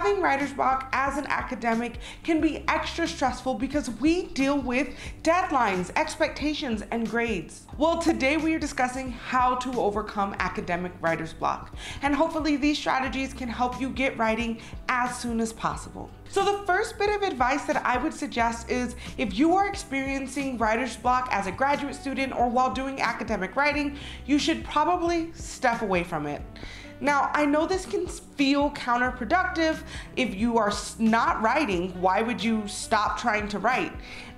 Having writer's block as an academic can be extra stressful because we deal with deadlines, expectations, and grades. Well, today we are discussing how to overcome academic writer's block, and hopefully these strategies can help you get writing as soon as possible. So the first bit of advice that I would suggest is if you are experiencing writer's block as a graduate student or while doing academic writing, you should probably step away from it. Now, I know this can feel counterproductive. If you are not writing, why would you stop trying to write?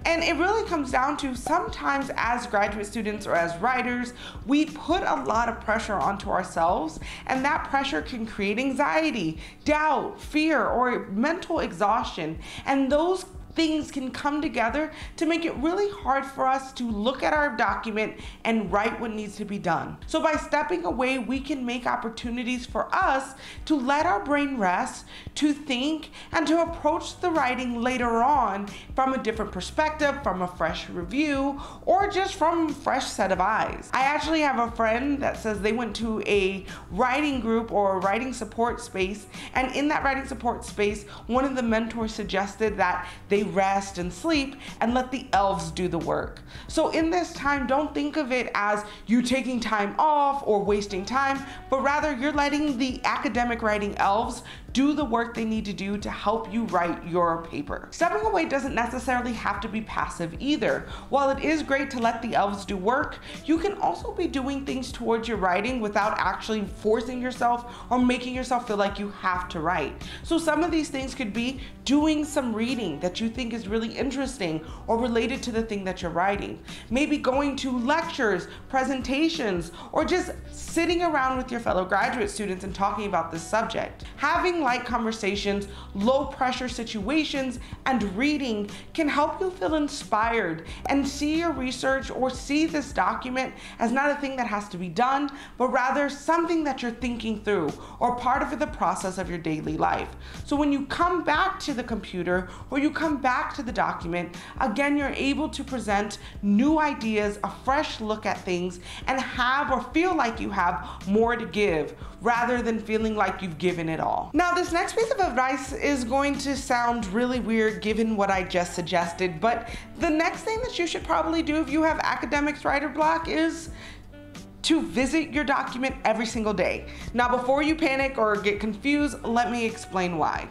And it really comes down to sometimes as graduate students or as writers, we put a lot of pressure onto ourselves, and that pressure can create anxiety, doubt, fear, or mental exhaustion. And those things can come together to make it really hard for us to look at our document and write what needs to be done. So by stepping away, we can make opportunities for us to let our brain rest, to think, and to approach the writing later on from a different perspective, from a fresh review, or just from a fresh set of eyes. I actually have a friend that says they went to a writing group or a writing support space, and in that writing support space, one of the mentors suggested that they rest and sleep and let the elves do the work. So in this time, don't think of it as you taking time off or wasting time, but rather you're letting the academic writing elves do the work they need to do to help you write your paper. Stepping away doesn't necessarily have to be passive either. While it is great to let the elves do work, you can also be doing things towards your writing without actually forcing yourself or making yourself feel like you have to write. So some of these things could be doing some reading that you think is really interesting or related to the thing that you're writing. Maybe going to lectures, presentations, or just sitting around with your fellow graduate students and talking about this subject. Having light conversations, low pressure situations, and reading can help you feel inspired and see your research or see this document as not a thing that has to be done, but rather something that you're thinking through or part of the process of your daily life. So when you come back to the computer or you come back to the document, again, you're able to present new ideas, a fresh look at things, and have or feel like you have more to give rather than feeling like you've given it all. Now, this next piece of advice is going to sound really weird given what I just suggested, but the next thing that you should probably do if you have academics writer block is to visit your document every single day. Now, before you panic or get confused, let me explain why.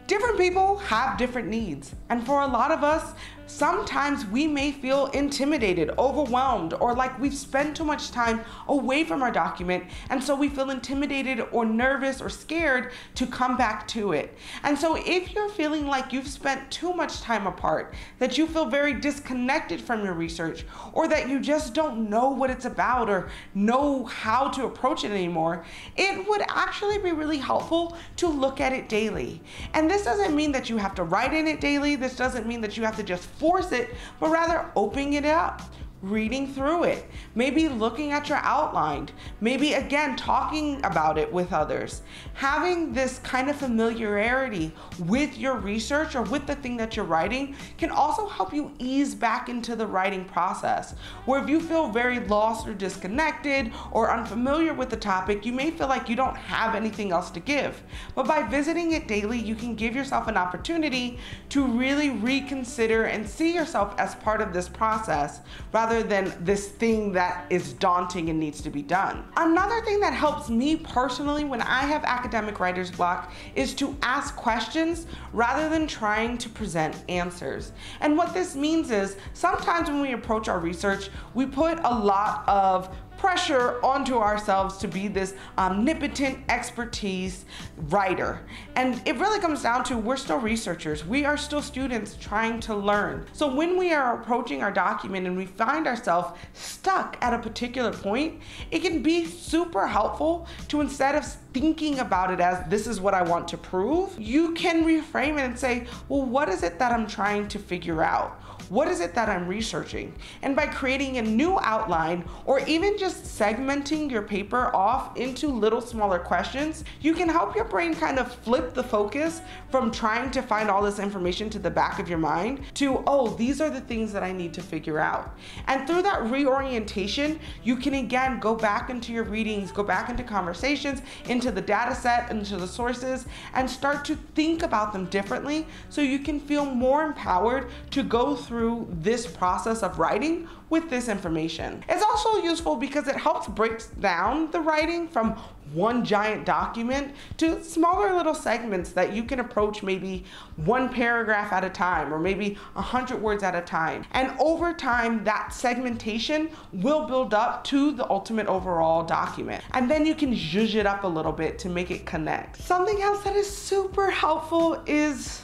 Different people have different needs, and for a lot of us, sometimes we may feel intimidated, overwhelmed, or like we've spent too much time away from our document, and so we feel intimidated or nervous or scared to come back to it. And so if you're feeling like you've spent too much time apart, that you feel very disconnected from your research, or that you just don't know what it's about or know how to approach it anymore, it would actually be really helpful to look at it daily. And this doesn't mean that you have to write in it daily. This doesn't mean that you have to just force it, but rather opening it up, reading through it, maybe looking at your outline, maybe again talking about it with others. Having this kind of familiarity with your research or with the thing that you're writing can also help you ease back into the writing process, where if you feel very lost or disconnected or unfamiliar with the topic, you may feel like you don't have anything else to give. But by visiting it daily, you can give yourself an opportunity to really reconsider and see yourself as part of this process rather than this thing that is daunting and needs to be done. Another thing that helps me personally when I have academic writer's block is to ask questions rather than trying to present answers. And what this means is sometimes when we approach our research, we put a lot of pressure onto ourselves to be this omnipotent expertise writer. And it really comes down to we're still researchers. We are still students trying to learn. So when we are approaching our document and we find ourselves stuck at a particular point, it can be super helpful to, instead of thinking about it as this is what I want to prove, you can reframe it and say, well, what is it that I'm trying to figure out? What is it that I'm researching? And by creating a new outline or even just just segmenting your paper off into little smaller questions, you can help your brain kind of flip the focus from trying to find all this information to the back of your mind to, oh, these are the things that I need to figure out. And through that reorientation, you can again go back into your readings, go back into conversations, into the data set, into the sources, and start to think about them differently so you can feel more empowered to go through this process of writing with this information. It's also useful because it helps break down the writing from one giant document to smaller little segments that you can approach maybe one paragraph at a time or maybe 100 words at a time. And over time, that segmentation will build up to the ultimate overall document. And then you can zhuzh it up a little bit to make it connect. Something else that is super helpful is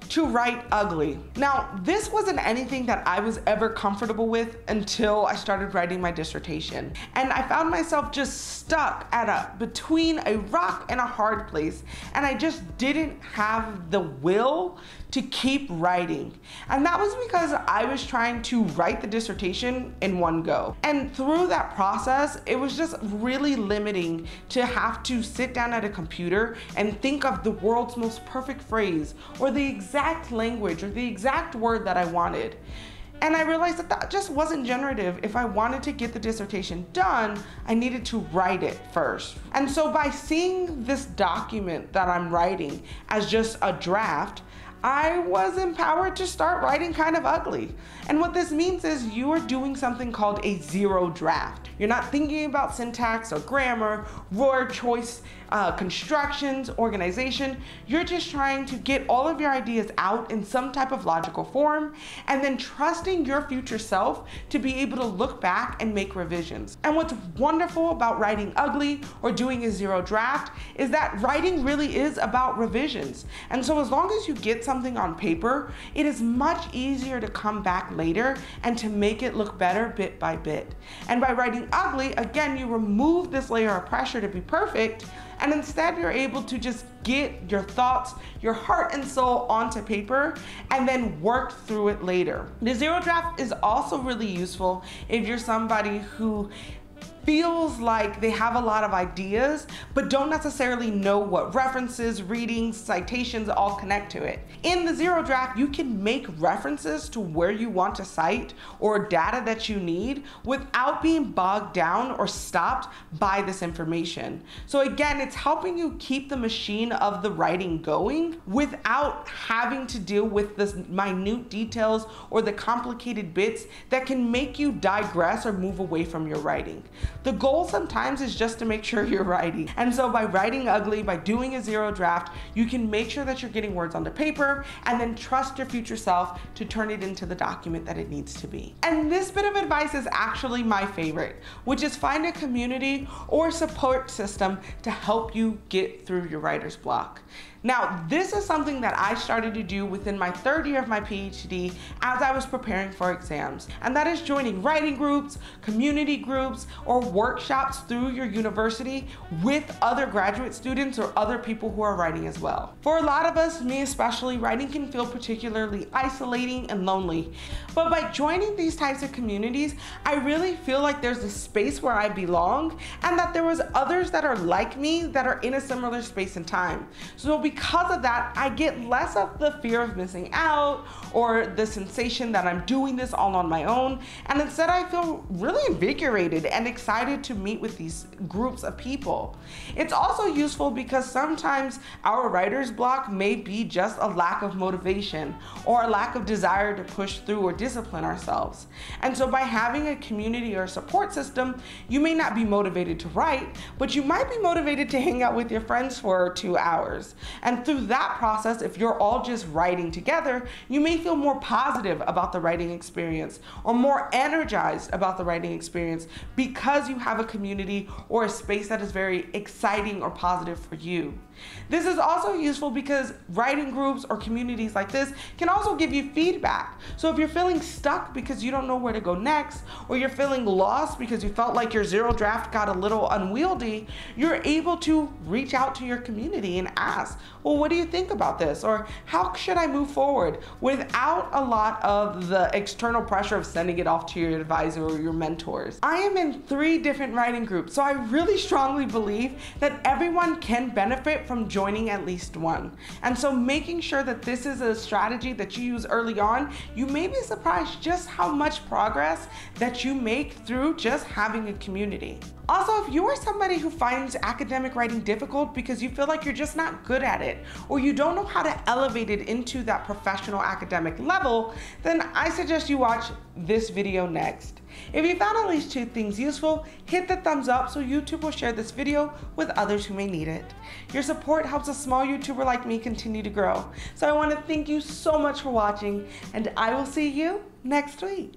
to write ugly. Now, this wasn't anything that I was ever comfortable with until I started writing my dissertation. And I found myself just stuck between a rock and a hard place. And I just didn't have the will to keep writing. And that was because I was trying to write the dissertation in one go. And through that process, it was just really limiting to have to sit down at a computer and think of the world's most perfect phrase or the exact language or the exact word that I wanted. And I realized that that just wasn't generative. If I wanted to get the dissertation done, I needed to write it first. And so by seeing this document that I'm writing as just a draft, I was empowered to start writing kind of ugly. And what this means is you are doing something called a zero draft. You're not thinking about syntax or grammar, word choice, constructions, organization. You're just trying to get all of your ideas out in some type of logical form and then trusting your future self to be able to look back and make revisions. And what's wonderful about writing ugly or doing a zero draft is that writing really is about revisions. And so as long as you get something on paper, it is much easier to come back later and to make it look better bit by bit. And by writing ugly, again, you remove this layer of pressure to be perfect, and instead you're able to just get your thoughts, your heart and soul onto paper and then work through it later. The zero draft is also really useful if you're somebody who feels like they have a lot of ideas, but don't necessarily know what references, readings, citations all connect to it. In the zero draft, you can make references to where you want to cite or data that you need without being bogged down or stopped by this information. So again, it's helping you keep the machine of the writing going without having to deal with the minute details or the complicated bits that can make you digress or move away from your writing. The goal sometimes is just to make sure you're writing. And so by writing ugly, by doing a zero draft, you can make sure that you're getting words onto paper and then trust your future self to turn it into the document that it needs to be. And this bit of advice is actually my favorite, which is find a community or support system to help you get through your writer's block. Now, this is something that I started to do within my third year of my PhD as I was preparing for exams, and that is joining writing groups, community groups, or workshops through your university with other graduate students or other people who are writing as well. For a lot of us, me especially, writing can feel particularly isolating and lonely. But by joining these types of communities, I really feel like there's a space where I belong and that there was others that are like me that are in a similar space and time. So because of that, I get less of the fear of missing out or the sensation that I'm doing this all on my own. And instead, I feel really invigorated and excited to meet with these groups of people. It's also useful because sometimes our writer's block may be just a lack of motivation or a lack of desire to push through or discipline ourselves. And so by having a community or support system, you may not be motivated to write, but you might be motivated to hang out with your friends for 2 hours. And through that process, if you're all just writing together, you may feel more positive about the writing experience or more energized about the writing experience because you have a community or a space that is very exciting or positive for you. This is also useful because writing groups or communities like this can also give you feedback. So if you're feeling stuck because you don't know where to go next, or you're feeling lost because you felt like your zero draft got a little unwieldy, you're able to reach out to your community and ask, well, what do you think about this? Or how should I move forward, without a lot of the external pressure of sending it off to your advisor or your mentors. I am in 3 different writing groups, so I really strongly believe that everyone can benefit from joining at least one. And so making sure that this is a strategy that you use early on, you may be surprised just how much progress that you make through just having a community. Also, if you are somebody who finds academic writing difficult because you feel like you're just not good at it, or you don't know how to elevate it into that professional academic level, then I suggest you watch this video next. If you found at least 2 things useful, hit the thumbs up so YouTube will share this video with others who may need it. Your support helps a small YouTuber like me continue to grow. So I want to thank you so much for watching, and I will see you next week.